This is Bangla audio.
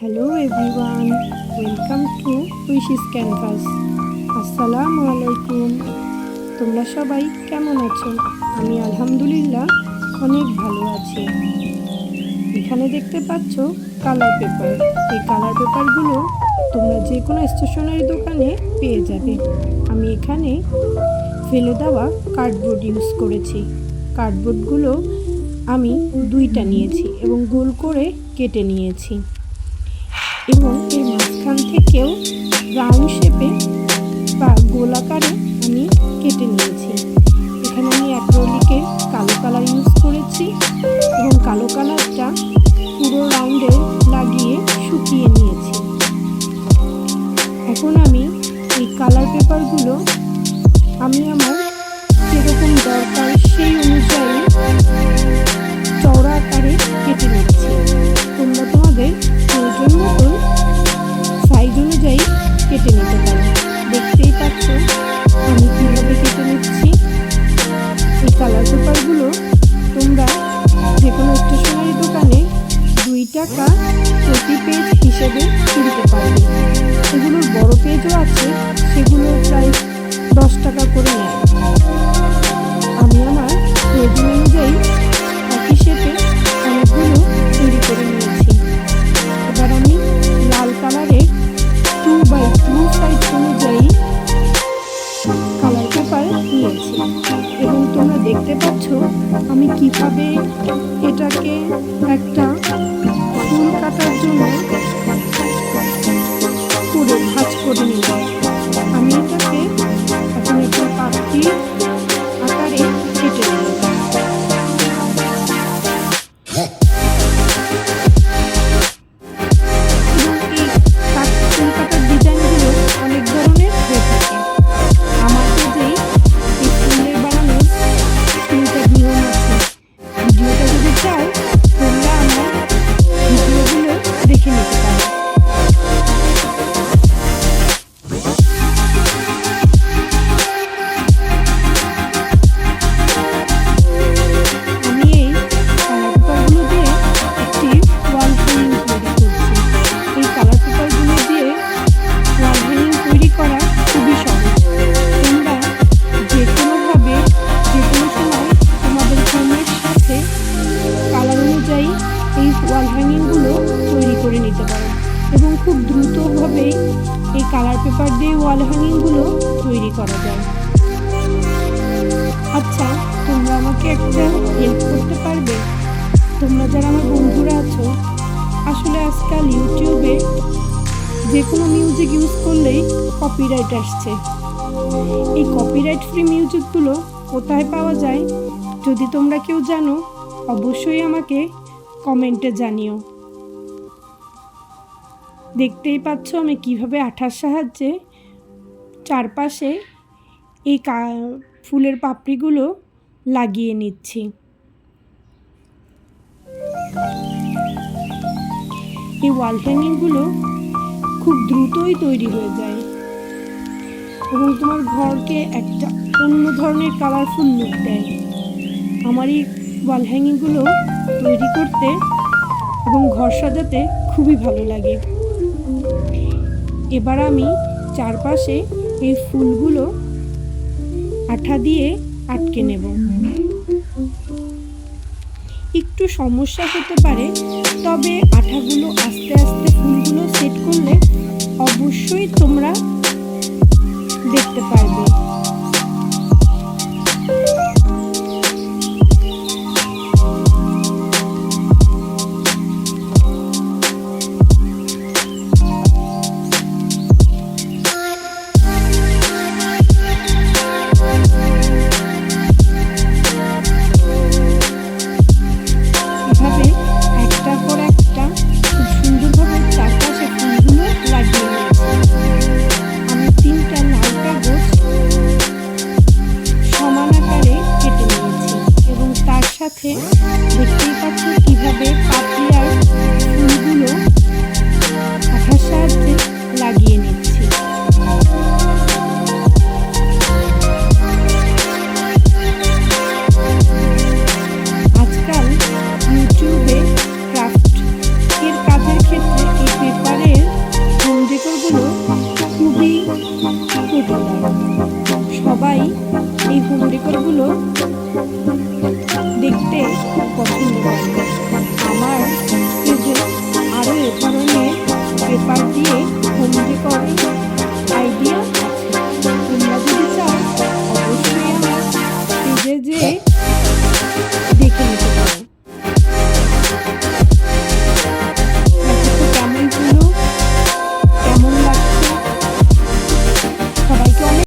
Hello everyone, welcome to wishes canvas. আসসালামু আলাইকুম। তোমরা সবাই কেমন আছো? আমি আলহামদুলিল্লাহ অনেক ভালো আছি। এখানে দেখতে পাচ্ছ কালার পেপার। এই কালার পেপারগুলো তোমরা যে কোনো স্টেশনারি দোকানে পেয়ে যাবে। আমি এখানে ফেলে দেওয়া কার্ডবোর্ড ইউজ করেছি। কার্ডবোর্ডগুলো আমি দুইটা নিয়েছি এবং গোল করে কেটে নিয়েছি এবং এর মাঝখান থেকেও রাউন্ড শেপে বা গোলাকারে আমি কেটে নিয়েছি। এখানে আমি অ্যাক্রিলিকে কালো কালার ইউজ করেছি এবং কালো কালারটা পুরো রাউন্ডে লাগিয়ে শুকিয়ে নিয়েছি। এখন আমি এই কালার পেপারগুলো আমি আমার যেরকম দরকার সেই অনুযায়ী চওড়া আকারে কেটে নিচ্ছি। তোমরা তোমাদের প্রয়োজন মতন সাইজ অনুযায়ী কেটে নিতে পারো। দেখতেই পাচ্ছ আমি কীভাবে কেটে নিচ্ছি। এই কালার পেপারগুলো তোমরা যে কোনো স্টেশনারি দোকানে 2 টাকা প্রতি পেজ হিসেবে কিনতে পারবে। এগুলোর বড় পেজও আছে, সেগুলো প্রায় 10 টাকা করে নেয়। আমি আমার প্রয়োজন অনুযায়ী একই শেপে অনেকগুলো তৈরি করে নিয়েছি। এবার আমি লাল কালারের 2x2 সাইজ অনুযায়ী কালার পেপার নিয়েছি এবং তোমরা দেখতে পাচ্ছ আমি কিভাবে এটাকে একটা ফুল কাটার জন্য করে ভাঁজ করে নিলাম। আমি এটাকে এখন একটা পাপড়ি আকারে কেটে নেব। এই ওয়াল হ্যাঙ্গিংগুলো তৈরি করে নিতে পারো এবং খুব দ্রুতভাবে এই কালার পেপার দিয়ে ওয়াল হ্যাঙ্গিংগুলো তৈরি করা যায়। আচ্ছা, তোমরা আমাকে একটা হেল্প করতে পারবে? তোমরা যারা আমার বন্ধুরা আছো, আসলে আজকাল ইউটিউবে যে কোনো মিউজিক ইউজ করলেই কপিরাইট আসছে। এই কপিরাইট ফ্রি মিউজিকগুলো কোথায় পাওয়া যায়? যদি তোমরা কেউ জানো অবশ্যই আমাকে কমেন্টে জানিও। দেখতেই পাচ্ছ আমি কিভাবে আঠার সাহায্যে চারপাশে এই ফুলের পাপড়িগুলো লাগিয়ে নিচ্ছি। এই ওয়াল হ্যাঙ্গিংগুলো খুব দ্রুতই তৈরি হয়ে যায় এবং তোমার ঘরকে একটা অন্য ধরনের কালারফুল লুক দেয়। আমার এই ওয়াল হ্যাঙ্গিংগুলো তৈরি করতে এবং ঘর সাজাতে খুবই ভালো লাগে। এবার আমি চারপাশে এই ফুলগুলো আঠা দিয়ে আটকে নেব। একটু সমস্যা হতে পারে, তবে আঠাগুলো আস্তে আস্তে ফুলগুলো সেট করলে অবশ্যই তোমরা দেখতে পারবে